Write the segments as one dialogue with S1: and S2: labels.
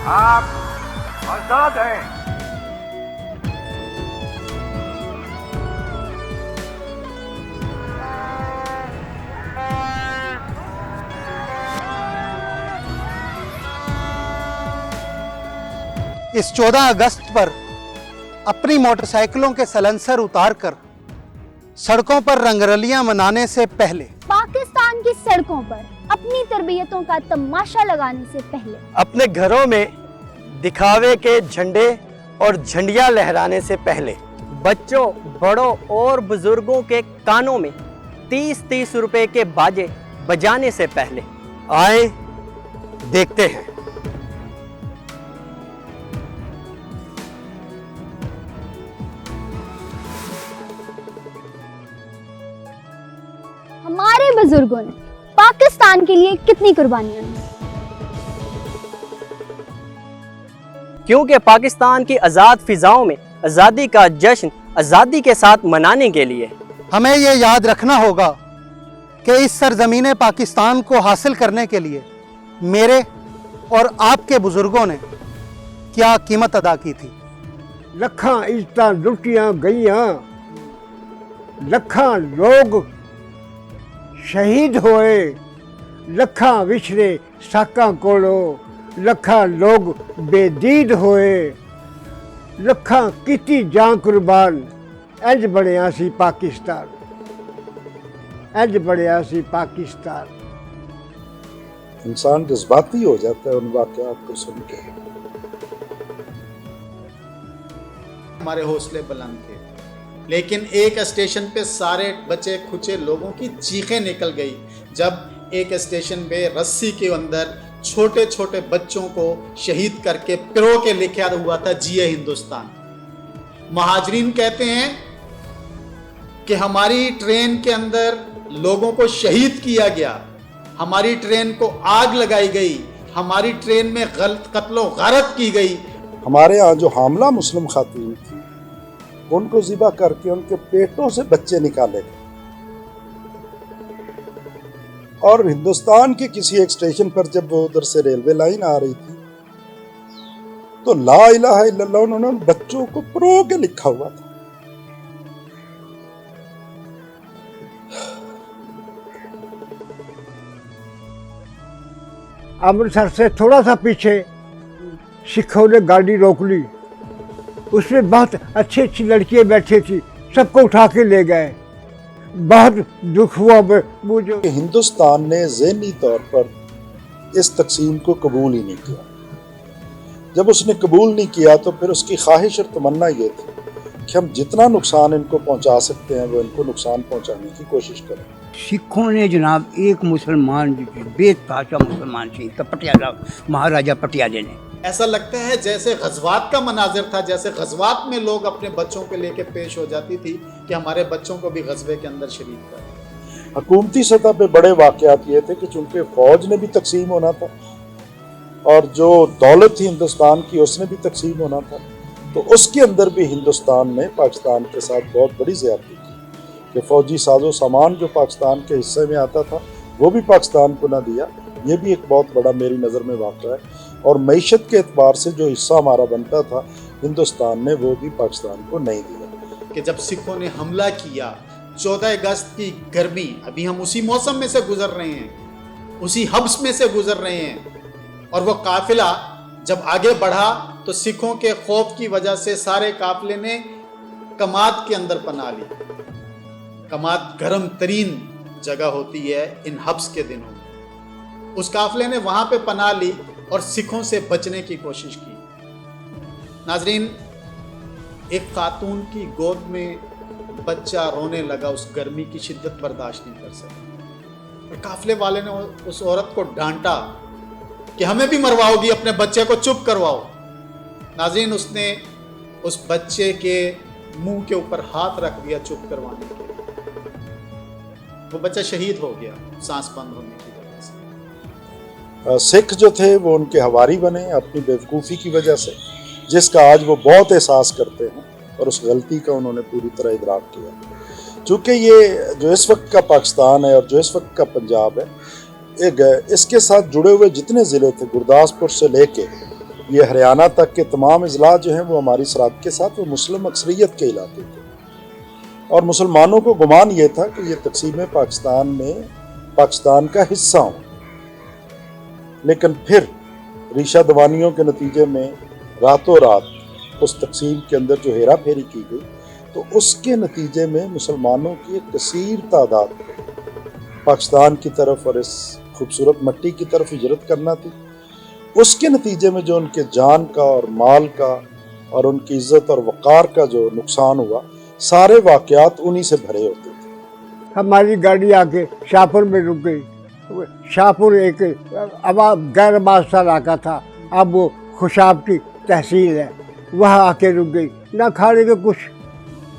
S1: آپ آزاد ہیں۔
S2: اس 14 اگست پر اپنی موٹر سائیکلوں کے سلنسر اتار کر سڑکوں پر رنگرلیاں منانے سے پہلے،
S3: پاکستان کی سڑکوں پر اپنی تربیتوں کا تماشا لگانے سے پہلے،
S4: اپنے گھروں میں دکھاوے کے جھنڈے اور جھنڈیاں لہرانے سے پہلے، بچوں، بڑوں اور بزرگوں کے کانوں میں 30 روپے کے باجے بجانے سے پہلے آئے دیکھتے ہیں۔
S3: ہمارے بزرگوں نے پاکستان کے لیے کتنی قربانیاں دی،
S4: کیونکہ پاکستان کی آزاد فضاؤں میں آزادی کا جشن آزادی کے ساتھ منانے کے لیے
S2: ہمیں یہ یاد رکھنا ہوگا کہ اس سرزمین پاکستان کو حاصل کرنے کے لیے میرے اور آپ کے بزرگوں نے کیا قیمت ادا کی تھی۔
S5: لکھاں عزتاں لٹیاں گئیاں، لکھاں لوگ شہید ہوئے، لکھاں وچھڑے ساکاں کولو، لکھاں لوگ بے دید ہوئے، لکھاں کیتی جان قربان، انج بنیا سی پاکستان، انج بنیا سی پاکستان۔
S6: انسان جذباتی ہو جاتا ہے ان واقعات کو سن کے۔
S7: ہمارے حوصلے بلند تھے، لیکن ایک اسٹیشن پہ سارے بچے کھچے لوگوں کی چیخیں نکل گئی جب ایک اسٹیشن پہ رسی کے اندر چھوٹے چھوٹے بچوں کو شہید کر کے پرو کے لکھا ہوا تھا جیے ہندوستان۔ مہاجرین کہتے ہیں کہ ہماری ٹرین کے اندر لوگوں کو شہید کیا گیا، ہماری ٹرین کو آگ لگائی گئی، ہماری ٹرین میں قتل و غارت کی گئی۔
S6: ہمارے ہاں جو حاملہ مسلم خواتین تھی ان کو ذبح کر کے ان کے پیٹوں سے بچے نکالے گئے، اور ہندوستان کے کسی ایک اسٹیشن پر جب وہ ادھر سے ریلوے لائن آ رہی تھی تو لا الہ الا اللہ انہوں نے بچوں کو پرو کے لکھا ہوا تھا۔
S5: امرتسر سے تھوڑا سا پیچھے سکھوں نے گاڑی روک لی، اس میں بہت اچھی اچھی لڑکیاں بیٹھی تھی، سب کو اٹھا کے لے گئے۔ بہت دکھ ہوا مجھے۔
S6: ہندوستان نے ذہنی طور پر اس تقسیم کو قبول ہی نہیں کیا۔ جب اس نے قبول نہیں کیا تو پھر اس کی خواہش اور تمنا یہ تھی کہ ہم جتنا نقصان ان کو پہنچا سکتے ہیں وہ ان کو نقصان پہنچانے کی کوشش کریں۔
S8: سکھوں نے جناب ایک مسلمان بے تحاشا مسلمان شہید کا پٹیالہ مہاراجا پٹیالے نے۔
S7: ایسا لگتا ہے جیسے غزوات کا مناظر تھا، جیسے غزوات میں لوگ اپنے بچوں کو لے کے پیش ہو جاتی تھی کہ ہمارے بچوں کو بھی غزوے کے اندر شریک کریں۔
S6: حکومتی سطح پہ بڑے واقعات یہ تھے کہ چونکہ فوج نے بھی تقسیم ہونا تھا اور جو دولت تھی ہندوستان کی اس نے بھی تقسیم ہونا تھا، تو اس کے اندر بھی ہندوستان نے پاکستان کے ساتھ بہت بڑی زیادتی کی کہ فوجی ساز و سامان جو پاکستان کے حصے میں آتا تھا وہ بھی پاکستان کو نہ دیا۔ یہ بھی ایک بہت بڑا میری نظر میں واقعہ ہے، اور معیشت کے اعتبار سے جو حصہ ہمارا بنتا تھا ہندوستان نے وہ بھی پاکستان کو نہیں دیا۔
S7: کہ جب سکھوں نے حملہ کیا 14 اگست کی گرمی، ابھی ہم اسی موسم میں سے گزر رہے ہیں، اسی حبس میں سے گزر رہے ہیں، اور وہ قافلہ جب آگے بڑھا تو سکھوں کے خوف کی وجہ سے سارے قافلے نے کماد کے اندر پناہ لی۔ کماد گرم ترین جگہ ہوتی ہے ان حبس کے دنوں میں، اس قافلے نے وہاں پہ پناہ لی اور سکھوں سے بچنے کی کوشش کی۔ ناظرین، ایک خاتون کی گود میں بچہ رونے لگا، اس گرمی کی شدت برداشت نہیں کر سکا، اور قافلے والے نے اس عورت کو ڈانٹا کہ ہمیں بھی مرواؤ گی، اپنے بچے کو چپ کرواؤ۔ ناظرین، اس نے اس بچے کے منہ کے اوپر ہاتھ رکھ دیا چپ کروانے کے لیے، وہ بچہ شہید ہو گیا سانس بند ہونے کی وجہ سے۔
S6: سکھ جو تھے وہ ان کے ہواری بنے اپنی بیوقوفی کی وجہ سے، جس کا آج وہ بہت احساس کرتے ہیں، اور اس غلطی کا انہوں نے پوری طرح ادراک کیا۔ چونکہ یہ جو اس وقت کا پاکستان ہے اور جو اس وقت کا پنجاب ہے، اس کے ساتھ جڑے ہوئے جتنے ضلع تھے گرداسپور سے لے کے یہ ہریانہ تک کے تمام اضلاع جو ہیں وہ ہماری سرحد کے ساتھ وہ مسلم اکثریت کے علاقے تھے، اور مسلمانوں کو گمان یہ تھا کہ یہ تقسیم پاکستان میں پاکستان کا حصہ ہوں، لیکن پھر ریشہ دوانیوں کے نتیجے میں راتوں رات اس تقسیم کے اندر جو ہیرا پھیری کی گئی، تو اس کے نتیجے میں مسلمانوں کی ایک کثیر تعداد پاکستان کی طرف اور اس خوبصورت مٹی کی طرف ہجرت کرنا تھی۔ اس کے نتیجے میں جو ان کے جان کا اور مال کا اور ان کی عزت اور وقار کا جو نقصان ہوا، سارے واقعات انہی سے بھرے ہوتے تھے۔
S5: ہماری گاڑی آ کے شاہپور میں رک گئی۔ شاہپور ایک غیر وابستہ علاقہ تھا، اب وہ خوشاب کی تحصیل ہے، وہاں آ کے رک گئی۔ نہ کھانے کے کچھ،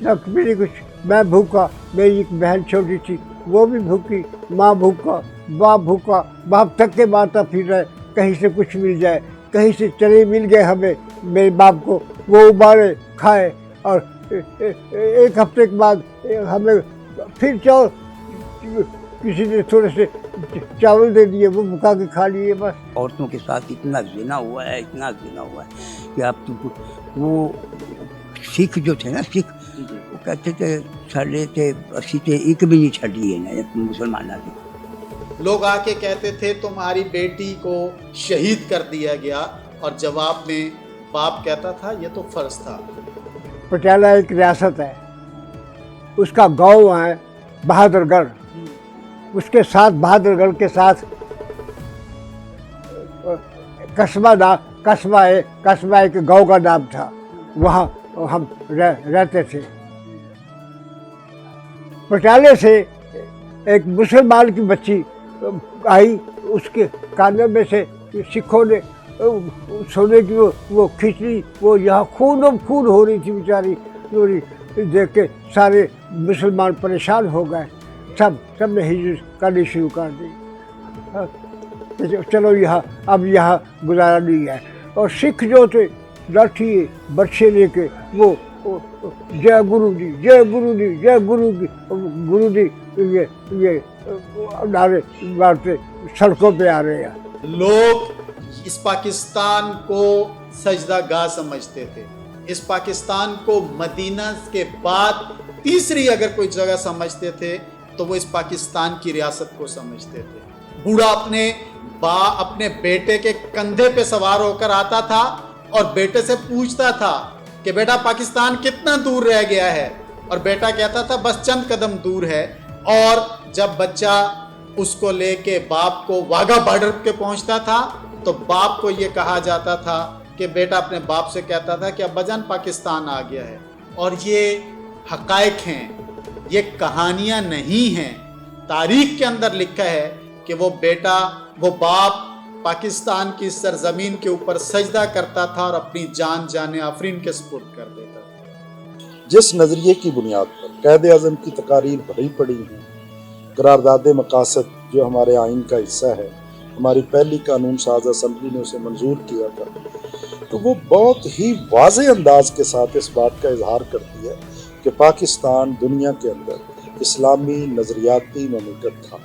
S5: نہ پینے کچھ، میں بھوکا، میری ایک بہن چھوٹی تھی وہ بھی بھوکی، ماں بھوکا، باپ بھوکا، باپ تک کے مارتا پھر رہے کہیں سے کچھ مل جائے، کہیں سے چنے مل گئے ہمیں میرے باپ کو، وہ ابالے کھائے، اور ایک ہفتے کے بعد ہمیں پھر کسی نے تھوڑے سے چاول دے دیے، وہ پکا کے کھا لیے بس۔
S8: عورتوں کے ساتھ اتنا زنا ہوا ہے، اتنا زنا ہوا ہے کہ اب تو وہ سکھ جو تھے نا، سکھ وہ کہتے تھے چھڑے تھے اسی تھے، ایک بھی نہیں چھڑی ہے نا مسلمانوں کی۔
S7: لوگ آ کے کہتے تھے تمہاری بیٹی کو شہید کر دیا گیا، اور جواب میں باپ کہتا تھا یہ تو فرض تھا۔
S5: پٹیالہ ایک ریاست ہے، اس کا گاؤں ہے بہادر گڑھ، اس کے ساتھ بہادر گڑھ کے ساتھ قصبہ ایک گاؤں کا نام تھا، وہاں ہم رہتے تھے۔ پٹیالے سے ایک مسلمان کی بچی آئی، اس کے کانوں میں سے سکھوں نے سونے کی وہ کھچڑی، وہ یہاں خون ہو رہی تھی بیچاری، دیکھ کے سارے مسلمان پریشان ہو گئے، سب نے ہجرت کرنی شروع کر دی۔ چلو اب یہاں گزارا نہیں ہے۔ اور سکھ جو تھے لاٹھی برچے لے کے وہ جے گرو جی، جے گرو جی، جے گرو جی، گرو جی یہ نعرے مارتے سڑکوں پہ آ رہے ہیں۔
S7: لوگ اس پاکستان کو سجدہ گاہ سمجھتے تھے، اس پاکستان کو مدینہ کے بعد تیسری اگر کوئی جگہ سمجھتے تھے تو وہ اس پاکستان کی ریاست کو سمجھتے تھے۔ بوڑھا اپنے بیٹے کے کندھے پہ سوار ہو کر آتا تھا اور بیٹے سے پوچھتا تھا کہ بیٹا پاکستان کتنا دور رہ گیا ہے، اور بیٹا کہتا تھا بس چند قدم دور ہے۔ اور جب بچہ اس کو لے کے باپ کو واگا بارڈر پہ پہنچتا تھا تو باپ کو یہ کہا جاتا تھا کہ بیٹا اپنے باپ سے کہتا تھا کہ ابا جان پاکستان آ گیا ہے۔ اور یہ حقائق ہیں، یہ کہانیاں نہیں ہیں، تاریخ کے اندر لکھا ہے کہ وہ باپ پاکستان کی سرزمین کے اوپر سجدہ کرتا تھا اور اپنی جان آفرین کے سپرد کر دیتا تھا۔
S6: جس نظریے کی بنیاد پر قائد اعظم کی تقاریر بھری پڑی ہیں، قرارداد مقاصد جو ہمارے آئین کا حصہ ہے، ہماری پہلی قانون ساز اسمبلی نے اسے منظور کیا تھا، تو وہ بہت ہی واضح انداز کے ساتھ اس بات کا اظہار کرتی ہے کہ پاکستان دنیا کے اندر اسلامی نظریاتی مملکت تھا،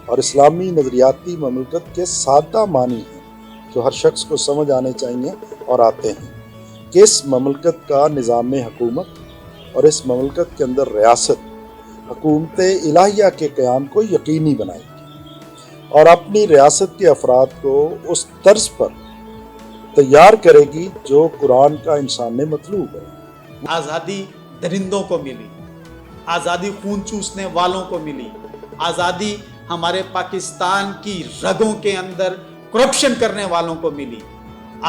S6: اور اسلامی نظریاتی مملکت کے سادہ معنی ہیں جو ہر شخص کو سمجھ آنے چاہیے اور آتے ہیں کہ اس مملکت کا نظام حکومت اور اس مملکت کے اندر ریاست حکومت الہیہ کے قیام کو یقینی بنائے گی اور اپنی ریاست کے افراد کو اس طرز پر تیار کرے گی جو قرآن کا انسان نے مطلوب ہے۔
S7: آزادی درندوں کو ملی، آزادی خون چوسنے والوں کو ملی، آزادی ہمارے پاکستان کی رگوں کے اندر کرپشن کرنے والوں کو ملی،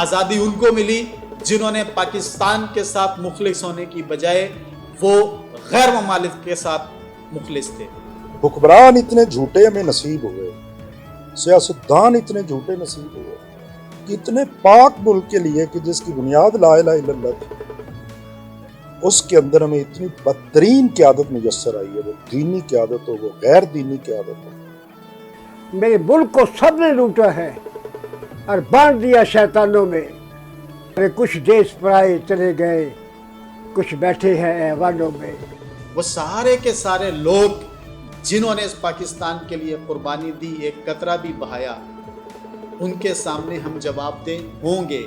S7: آزادی ان کو ملی جنہوں نے پاکستان کے ساتھ مخلص ہونے کی بجائے وہ غیر ممالک کے ساتھ مخلص تھے۔
S6: حکمران اتنے جھوٹے ہمیں نصیب ہوئے، سیاستدان اتنے جھوٹے نصیب ہوئے کہ اتنے پاک ملک کے لیے کہ جس کی بنیاد لا الہ الا اللہ تھی، اس کے اندر ہمیں اتنی بدترین قیادت میسر آئی ہے، وہ دینی قیادت ہو، وہ غیر دینی قیادت ہو۔
S5: میرے ملک کو سب نے لوٹا ہے اور باندھ دیا شیطانوں میں۔ کچھ دیش پرائے چلے گئے، کچھ بیٹھے ہیں ایوانوں میں۔
S7: وہ سارے کے سارے لوگ جنہوں نے اس پاکستان کے لیے قربانی دی، ایک قطرہ بھی بہایا، ان کے سامنے ہم جواب دہ ہوں گے۔